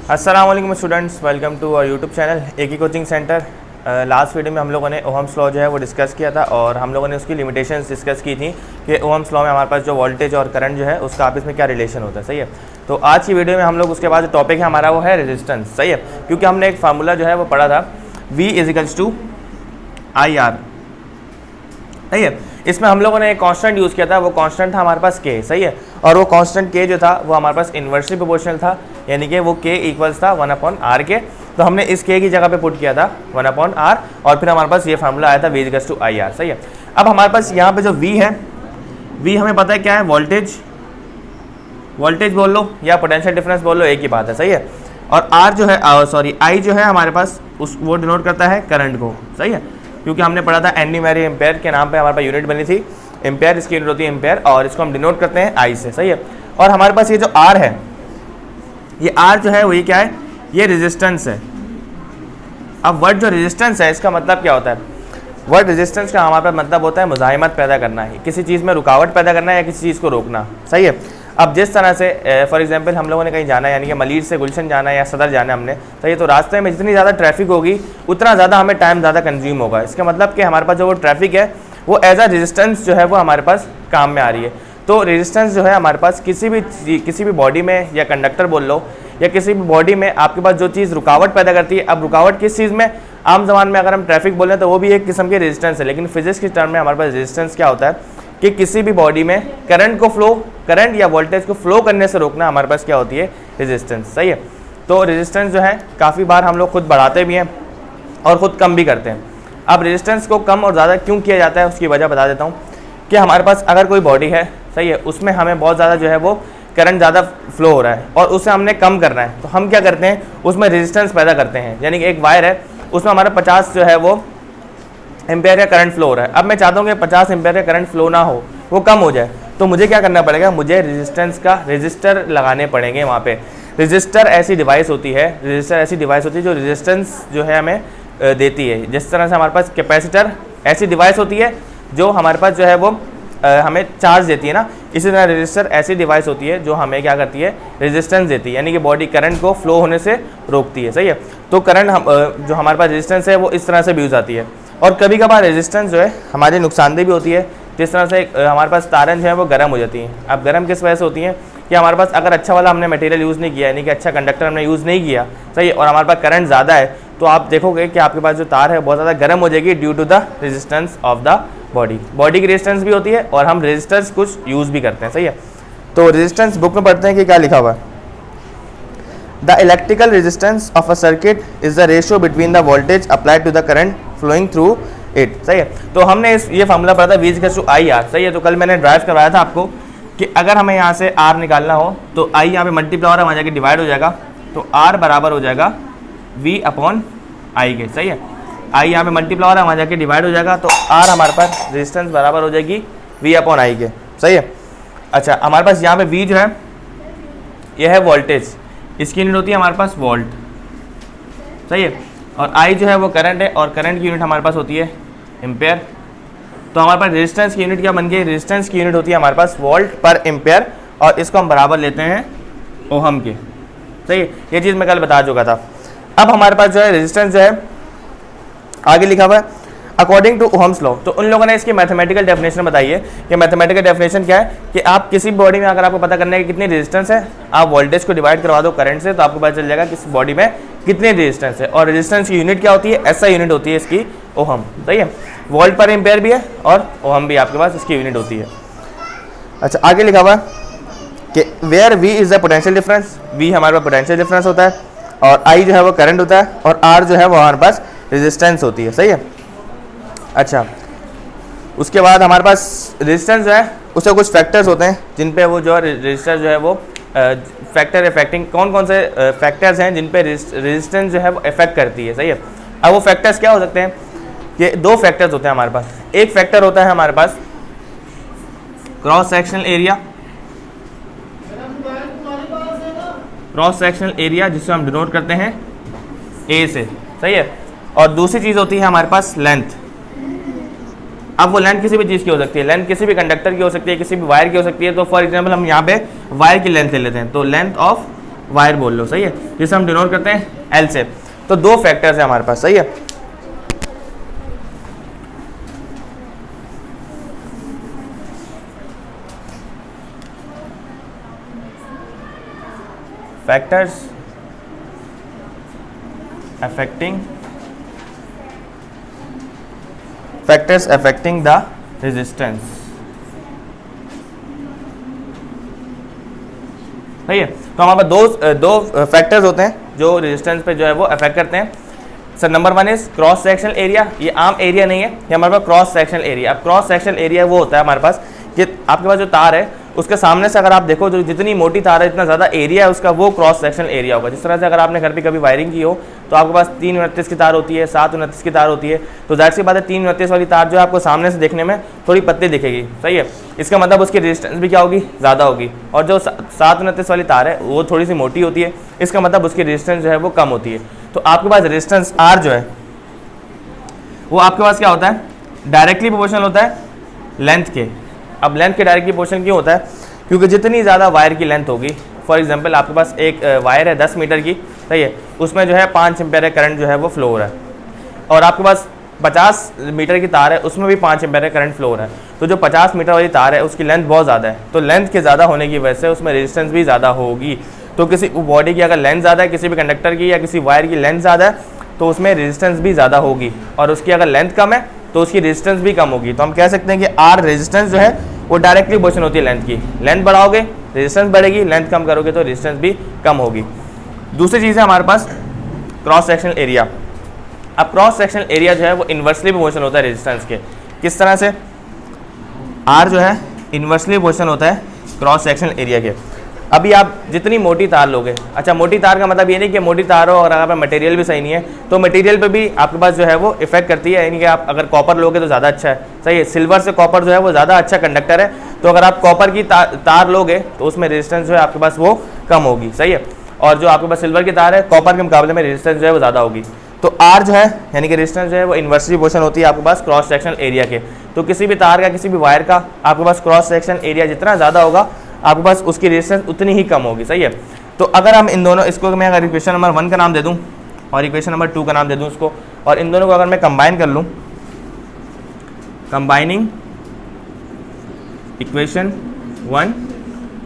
अस्सलाम वालेकुम students, welcome to our YouTube channel एक ही कोचिंग सेंटर। लास्ट वीडियो में हम लोगों ने ओहम्स लॉ जो है वो डिस्कस किया था और हम लोगों ने उसकी लिमिटेशंस डिस्कस की थी कि ओहम्स लॉ में हमारे पास जो वोल्टेज और करंट जो है उसका आपस में क्या रिलेशन होता है। सही है। तो आज की वीडियो में हम लोग उसके बाद जो टॉपिक है हमारा वो है रेजिस्टेंस। सही है, क्योंकि हमने एक फार्मूला जो है वो पढ़ा था V = IR। सही है। इसमें हम लोगों ने एक कांस्टेंट यूज़ किया था, वो कांस्टेंट था हमारे पास K। सही है। और वो कांस्टेंट K जो था वो हमारे पास इन्वर्सली प्रोपोर्शनल था, यानी कि वो K इक्वल्स था 1/R के। तो हमने इस K की जगह पे पुट किया था 1/R और फिर हमारे पास ये फार्मूला आया था V = IR। सही है। अब हमारे पास यहाँ पे जो V है, V हमें पता है क्या है, वोल्टेज बोल लो या पोटेंशियल डिफरेंस बोल लो, एक ही बात है। सही है। और R जो है I जो है हमारे पास वो डिनोट करता है करंट को। सही है, क्योंकि हमने पढ़ा था एंडी मैरी एम्पेयर के नाम पे हमारे पास यूनिट बनी थी। एम्पेयर इसकी यूनिट होती है एम्पेयर और इसको हम डिनोट करते हैं I से। सही है। और हमारे पास ये जो R है, ये R जो है वही क्या है, ये रेजिस्टेंस है। अब वर्ड जो रेजिस्टेंस है इसका मतलब क्या होता है, वर्ड रेजिस्टेंस का हमारे पास मतलब होता है मुज़ाहिमत पैदा करना है, किसी चीज़ में रुकावट पैदा करना है या किसी चीज़ को रोकना। सही है। अब जिस तरह से फॉर एग्जांपल हम लोगों ने कहीं जाना है, यानी कि मलीर से गुलशन जाना है या सदर जाना है हमने, तो ये तो रास्ते में जितनी ज़्यादा ट्रैफिक होगी उतना ज़्यादा हमें टाइम ज़्यादा कंज्यूम होगा। इसका मतलब कि हमारे पास जो वो ट्रैफिक है वो एज अ रेजिस्टेंस जो है वो हमारे पास काम में आ रही है। तो रेजिस्टेंस जो है हमारे पास किसी भी बॉडी में या कंडक्टर बोल लो या किसी भी बॉडी में आपके पास जो चीज़ रुकावट पैदा करती है। अब रुकावट किस चीज़ में, आम जबान में अगर हम ट्रैफिक बोल रहे हैं तो वो भी एक किस्म की रेजिस्टेंस है, लेकिन फिजिक्स के टर्म में हमारे पास रेजिस्टेंस क्या होता है कि किसी भी बॉडी में करंट या वोल्टेज को फ्लो करने से रोकना हमारे पास क्या होती है, रेजिस्टेंस। सही है। तो रेजिस्टेंस जो है काफ़ी बार हम लोग खुद बढ़ाते भी हैं और ख़ुद कम भी करते हैं। अब रेजिस्टेंस को कम और ज़्यादा क्यों किया जाता है उसकी वजह बता देता हूँ कि हमारे पास अगर कोई बॉडी है, सही है, उसमें हमें बहुत ज़्यादा जो है वो करंट ज़्यादा फ्लो हो रहा है और उसे हमने कम करना है, तो हम क्या करते हैं, उसमें रेजिस्टेंस पैदा करते हैं। यानी कि एक वायर है, उसमें हमारा 50 जो है वो एम्पेयर का करंट फ्लो हो रहा है। अब मैं चाहता हूँ कि 50 एम्पेयर का करंट फ्लो ना हो, वो कम हो जाए, तो मुझे क्या करना पड़ेगा, मुझे रेजिस्टेंस का रजिस्टर लगाने पड़ेंगे वहाँ पे। रजिस्टर ऐसी डिवाइस होती है जो रेजिस्टेंस जो है हमें देती है। जिस तरह से हमारे पास कैपेसिटर ऐसी डिवाइस होती है जो हमारे पास जो है वो हमें चार्ज देती है ना, इसी तरह रजिस्टर ऐसी डिवाइस होती है जो हमें क्या करती है, रेजिस्टेंस देती है, यानी कि बॉडी करंट को फ्लो होने से रोकती है। सही है। तो करंट जो हमारे पास रेजिस्टेंस है वो इस तरह से भी यूज़ आती है। और कभी कभार रेजिस्टेंस जो है हमारे नुकसानदेह भी होती है। जिस तरह से हमारे पास तारें जो है वो गर्म हो जाती हैं। अब गर्म किस वजह से होती हैं कि हमारे पास अगर अच्छा वाला हमने मटेरियल यूज़ नहीं किया, यानी कि अच्छा कंडक्टर हमने यूज़ नहीं किया, सही है, और हमारे पास करंट ज़्यादा है, तो आप देखोगे कि आपके पास जो तार है बहुत ज़्यादा गर्म हो जाएगी due to the resistance of the body की रेजिस्टेंस भी होती है और हम रेजिस्टेंस कुछ यूज़ भी करते हैं। सही है। तो रेजिस्टेंस बुक में पढ़ते हैं कि क्या लिखा हुआ है, the electrical resistance of a circuit is the ratio between the voltage applied to the current flowing through it. सही है। तो हमने ये फार्मूला पढ़ा था V = IR। सही है। तो कल मैंने ड्राइव करवाया था आपको कि अगर हमें यहाँ से R निकालना हो तो I यहाँ पे मल्टीप्लाई हो रहा है, वहाँ जाके डिवाइड हो जाएगा, तो R बराबर हो जाएगा V/I के। सही है। I यहाँ पे मल्टीप्लाई हो रहा है, वहाँ जाके डिवाइड हो जाएगा, तो R हमारे पास रेजिस्टेंस बराबर हो जाएगी V/I के। सही है। अच्छा, हमारे पास यहाँ पे V जो है यह है वोल्टेज, इसकी यूनिट होती है हमारे पास वोल्ट। सही है। और I जो है वो करंट है और करंट की यूनिट हमारे पास होती है एम्पेयर। तो हमारे पास रेजिस्टेंस की यूनिट क्या बन गई, रेजिस्टेंस की यूनिट होती है हमारे पास वोल्ट पर एम्पेयर और इसको हम बराबर लेते हैं ओहम के। सही है। ये चीज़ मैं कल बता चुका था। अब हमारे पास जो है रेजिस्टेंस जो है आगे लिखा हुआ है अकॉर्डिंग टू ओहम्स लॉ। तो उन लोगों ने इसकी मैथमेटिकल डेफिनेशन बताई है कि मैथमेटिकल डेफिनेशन क्या है कि आप किसी बॉडी में अगर आपको पता करना है कि कितनी रेजिस्टेंस है, आप वोल्टेज को डिवाइड करवा दो करंट से, तो आपको पता चल जाएगा किस बॉडी में कितनी रेजिस्टेंस है। और रेजिस्टेंस की यूनिट क्या होती है, ऐसा यूनिट होती है इसकी ओहम। सही है। वोल्ट पर एम्पेयर भी है और ओहम भी आपके पास इसकी यूनिट होती है। अच्छा, आगे लिखा हुआ है कि where V is the potential difference, V हमारे पास पोटेंशियल डिफरेंस होता है और I जो है वो करंट होता है और R जो है वो हमारे पास रेजिस्टेंस होती है। सही है। अच्छा, उसके बाद हमारे पास रेजिस्टेंस जो है उसके कुछ फैक्टर्स होते हैं जिन पे वो जो है रेजिस्टर जो है वो फैक्टर इफेक्टिंग, कौन कौन से फैक्टर्स हैं जिन पे रेजिस्टेंस जो है वो इफेक्ट करती है। सही है। अब वो फैक्टर्स क्या हो सकते हैं, ये दो फैक्टर्स होते हैं हमारे पास। एक फैक्टर होता है हमारे पास क्रॉस सेक्शनल एरिया, जिससे हम डिनोट करते हैं A से। सही है। और दूसरी चीज़ होती है हमारे पास लेंथ। अब वो लेंथ किसी भी चीज़ की हो सकती है, लेंथ किसी भी कंडक्टर की हो सकती है, किसी भी वायर की हो सकती है। तो फॉर एग्जांपल हम यहाँ पे वायर की लेंथ ले लेते हैं, तो लेंथ ऑफ वायर बोल लो, सही है, जिसे हम डिनोट करते हैं एल से। तो 2 फैक्टर्स है हमारे पास, सही है। फैक्टर्स अफेक्टिंग द रेजिस्टेंस, सही है। तो हमारे पास दो फैक्टर्स होते हैं जो रेजिस्टेंस पे जो है वो अफेक्ट करते हैं। Sir number 1 is cross sectional area. ये आम एरिया नहीं है, ये हमारे पास क्रॉस सेक्शनल एरिया। अब क्रॉस सेक्शनल एरिया वो होता है हमारे पास कि आपके पास जो तार है उसके सामने से अगर आप देखो जो जितनी मोटी तार है इतना ज़्यादा एरिया है उसका, वो क्रॉस सेक्शनल एरिया होगा। जिस तरह से अगर आपने घर पे कभी वायरिंग की हो तो आपके पास 329 की तार होती है, 729 की तार होती है, तो जाहिर सी बात है 329 वाली तार जो है आपको सामने से देखने में थोड़ी पतली दिखेगी, सही है। इसका मतलब उसकी रेजिस्टेंस भी क्या होगी, ज़्यादा होगी। और जो 729 वाली तार है वो थोड़ी सी मोटी होती है, इसका मतलब उसकी रेजिस्टेंस जो है वो कम होती है। तो आपके पास रेजिस्टेंस आर जो है वो आपके पास क्या होता है, डायरेक्टली प्रोपोर्शनल होता है लेंथ के। अब लेंथ के डायरेक्टली प्रोपोर्शनल क्यों होता है, क्योंकि जितनी ज़्यादा वायर की लेंथ होगी, फॉर एग्जांपल आपके पास एक वायर है 10 मीटर की, सही है, उसमें जो है 5 एम्पीयर करंट जो है वो फ्लो हो रहा है, और आपके पास 50 मीटर की तार है उसमें भी 5 एम्पीयर करंट फ्लो हो रहा है। तो जो 50 मीटर वाली तार है उसकी लेंथ बहुत ज़्यादा है, तो लेंथ के ज़्यादा होने की वजह से उसमें रेजिस्टेंस भी ज़्यादा होगी। तो किसी बॉडी की अगर लेंथ ज़्यादा है, किसी भी कंडक्टर की या किसी वायर की लेंथ ज़्यादा है, तो उसमें रेजिस्टेंस भी ज़्यादा होगी, और उसकी अगर लेंथ कम है तो उसकी रेजिस्टेंस भी कम होगी। तो हम कह सकते हैं कि आर रेजिस्टेंस जो है वो डायरेक्टली प्रोपोर्शनल होती है लेंथ की। लेंथ बढ़ाओगे रेजिस्टेंस बढ़ेगी, लेंथ कम करोगे तो रेजिस्टेंस भी कम होगी। दूसरी चीज़ है हमारे पास क्रॉस सेक्शनल एरिया। अब क्रॉस सेक्शनल एरिया जो है वो इन्वर्सली प्रोपोर्शनल होता है रेजिस्टेंस के। किस तरह से, आर जो है इन्वर्सली प्रोपोर्शनल होता है क्रॉस सेक्शनल एरिया के। अभी आप जितनी मोटी तार लोगे, अच्छा मोटी तार का मतलब ये नहीं कि मोटी तार हो और अगर मटेरियल भी सही नहीं है तो मटेरियल पे भी आपके पास जो है वो इफेक्ट करती है, यानी कि आप अगर कॉपर लोगे तो ज़्यादा अच्छा है, सही है। सिल्वर से कॉपर जो है वो ज़्यादा अच्छा कंडक्टर है, तो अगर आप कॉपर की तार लोगे तो उसमें रेजिस्टेंस जो है आपके पास वो कम होगी, सही है। और जो आपके पास सिल्वर की तार है कॉपर के मुकाबले में रेजिस्टेंस जो है वो ज़्यादा होगी। तो आर जो है यानी कि रेजिस्टेंस जो है वो इन्वर्सली प्रोपोर्शनल होती है आपके पास क्रॉस सेक्शनल एरिया के। तो किसी भी तार का, किसी भी वायर का आपके पास क्रॉस सेक्शनल एरिया जितना ज़्यादा होगा आपके पास उसकी रेजिस्टेंस उतनी ही कम होगी, सही है। तो अगर हम इन दोनों, इसको मैं अगर इक्वेशन नंबर 1 का नाम दे दूं और इक्वेशन नंबर 2 का नाम दे दूं उसको, और इन दोनों को अगर मैं कंबाइन कर लूं, कंबाइनिंग इक्वेशन 1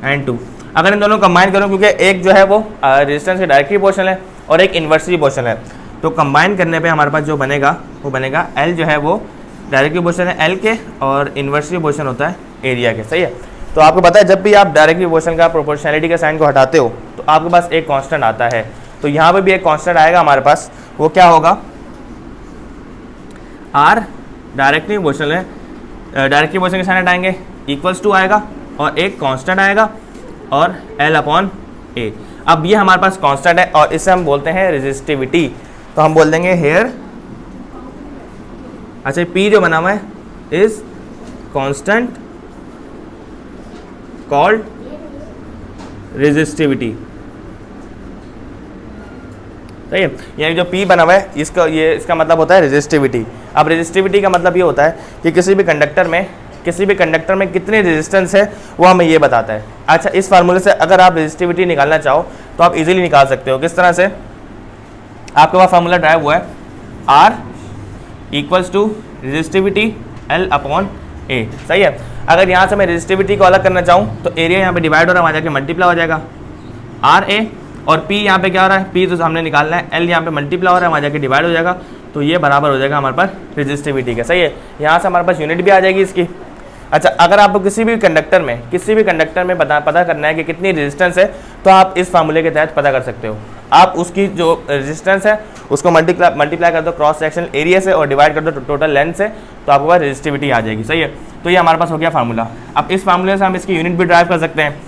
एंड 2, अगर इन दोनों को कंबाइन करूं, क्योंकि एक जो है वो रेजिस्टेंस के डायरेक्टली प्रोपोर्शनल है और एक इन्वर्सली प्रोपोर्शनल है, तो कंबाइन करने पे हमारे पास जो बनेगा वो बनेगा एल जो है वो डायरेक्टली प्रोपोर्शनल है एल के और इन्वर्सली प्रोपोर्शनल होता है एरिया के, सही है। तो आपको पता है जब भी आप डायरेक्टली प्रोपोर्शनल का प्रोपोर्शनैलिटी के साइन को हटाते हो तो आपके पास एक कांस्टेंट आता है, तो यहाँ पे भी एक कांस्टेंट आएगा हमारे पास, वो क्या होगा, आर डायरेक्टली प्रोपोर्शनल है, डायरेक्टली प्रोपोर्शनल के साइन हटाएंगे इक्वल्स टू आएगा और एक कांस्टेंट आएगा और एल अपॉन ए। अब ये हमारे पास कांस्टेंट है और इसे हम बोलते हैं रेजिस्टिविटी, तो हम बोल देंगे हेयर, अच्छा पी जो बना हुआ है इज कांस्टेंट कॉल्ड रेजिस्टिविटी, सही है। यानी जो P बना हुआ है इसका मतलब होता है रेजिस्टिविटी। अब रेजिस्टिविटी का मतलब ये होता है कि किसी भी कंडक्टर में कितनी रेजिस्टेंस है वो हमें ये बताता है। अच्छा इस फार्मूले से अगर आप रेजिस्टिविटी निकालना चाहो तो आप इजीली निकाल सकते हो। किस तरह से, आपके पास फार्मूला ड्राइव हुआ है R equals to resistivity L upon A, सही है। अगर यहाँ से मैं रेजिस्टिविटी को अलग करना चाहूँ तो एरिया यहाँ पे डिवाइड हो रहा है, वहाँ जाके मल्टीप्लाई हो जाएगा आर ए, और P यहाँ पे क्या हो रहा है, P तो हमने निकालना है, L यहाँ पे मल्टीप्लाई हो रहा है, वहाँ जाके डिवाइड हो जाएगा, तो ये बराबर हो जाएगा हमारे पास रेजिस्टिविटी का, सही है। यहाँ से हमारे पास यूनिट भी आ जाएगी इसकी। अच्छा अगर आपको किसी भी कंडक्टर में पता करना है कि कितनी रेजिस्टेंस है तो आप इस फार्मूले के तहत पता कर सकते हो। आप उसकी जो रेजिस्टेंस है उसको मल्टीप्लाई कर दो क्रॉस सेक्शनल एरिया से और डिवाइड कर दो टोटल लेंथ से, तो आपके पास रेजिस्टिविटी आ जाएगी, सही है। तो ये हमारे पास हो गया फार्मूला। अब इस फार्मूले से हम इसकी यूनिट भी ड्राइव कर सकते हैं।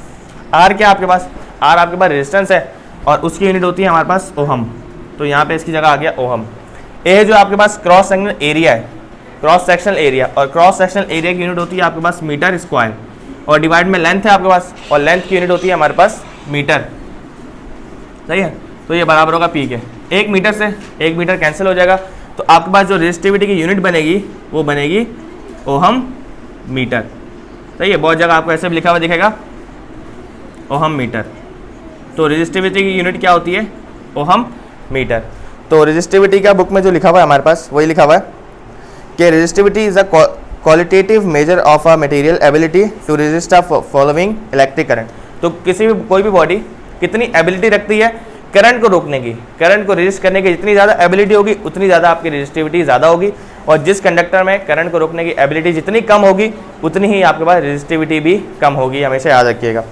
आर क्या आपके पास, आर आपके पास रेजिस्टेंस है और उसकी यूनिट होती है हमारे पास ओहम, तो यहाँ पे इसकी जगह आ गया ओहम। ए जो आपके पास क्रॉस सेक्शनल एरिया है, क्रॉस सेक्शनल एरिया, और क्रॉस सेक्शनल एरिया की यूनिट होती है आपके पास मीटर स्क्वायर, और डिवाइड में लेंथ है आपके पास, और लेंथ की यूनिट होती है हमारे पास मीटर, सही है। तो ये बराबर होगा पी के, 1 मीटर से 1 मीटर कैंसिल हो जाएगा, तो आपके पास जो रेजिस्टिविटी की यूनिट बनेगी वो बनेगी ओहम मीटर, सही है। बहुत जगह आपको ऐसे भी लिखा हुआ दिखेगा ओहम मीटर, तो रेजिस्टिविटी की यूनिट क्या होती है, ओहम मीटर। तो रेजिस्टिविटी का बुक में जो लिखा हुआ है हमारे पास वही लिखा हुआ है कि resistivity is a qualitative measure of a material ability to resist a following electric current. तो कोई भी बॉडी कितनी एबिलिटी रखती है करंट को रोकने की, करंट को रेजिस्ट करने की जितनी ज़्यादा एबिलिटी होगी उतनी ज़्यादा आपकी रेजिस्टिविटी ज़्यादा होगी, और जिस कंडक्टर में करंट को रोकने की एबिलिटी जितनी कम होगी उतनी ही आपके पास रेजिस्टिविटी भी कम होगी, हमेशा याद रखिएगा।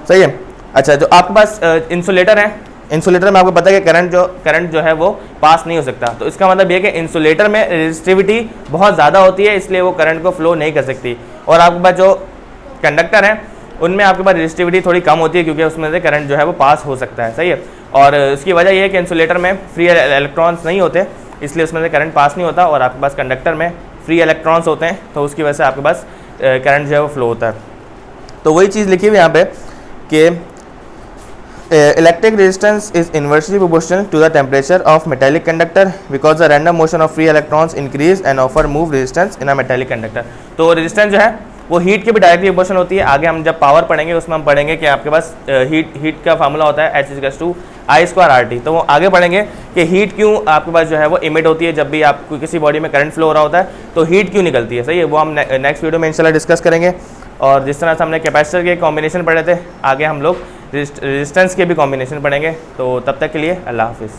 सही है। अच्छा, जो आपके पास इंसुलेटर है, इंसुलेटर में आपको पता है कि करंट जो है वो पास नहीं हो सकता, तो इसका मतलब ये है कि इंसुलेटर में रेजिस्टिविटी बहुत ज़्यादा होती है, इसलिए वो करंट को फ्लो नहीं कर सकती। और आपके पास जो कंडक्टर हैं उनमें आपके पास रेजिस्टिविटी थोड़ी कम होती है, क्योंकि उसमें से करंट जो है वो पास हो सकता है। सही है। और इसकी वजह यह है कि इंसुलेटर में फ्री इलेक्ट्रॉन्स नहीं होते, इसलिए उसमें से करंट पास नहीं होता, और आपके पास कंडक्टर में फ्री इलेक्ट्रॉन्स होते हैं, तो उसकी वजह से आपके पास करंट जो है वो फ्लो होता है। तो वही चीज़ लिखी हुई यहाँ पे कि electric resistance is inversely proportional to the temperature of metallic conductor because the random motion of free electrons increase and offer move resistance in a metallic conductor. तो रेजिस्टेंस जो है वो हीट के भी डायरेक्टली प्रोपोर्शनल होती है। आगे हम जब पावर पढ़ेंगे उसमें हम पढ़ेंगे कि आपके पास हीट का फार्मूला होता है H=I²RT। तो वो आगे पढ़ेंगे कि हीट क्यों आपके पास जो है वो इमिट होती है, जब भी आपको किसी बॉडी में करंट फ्लो हो रहा होता है तो हीट क्यों निकलती है। सही है, वो हम नेक्स्ट वीडियो में इंशाल्लाह डिस्कस करेंगे। और जिस तरह से हमने कैपेसिटर के कॉम्बिनेशन पढ़े थे, आगे हम लोग रेजिस्टेंस के भी कॉम्बिनेशन पढ़ेंगे। तो तब तक के लिए अल्लाह हाफिज़।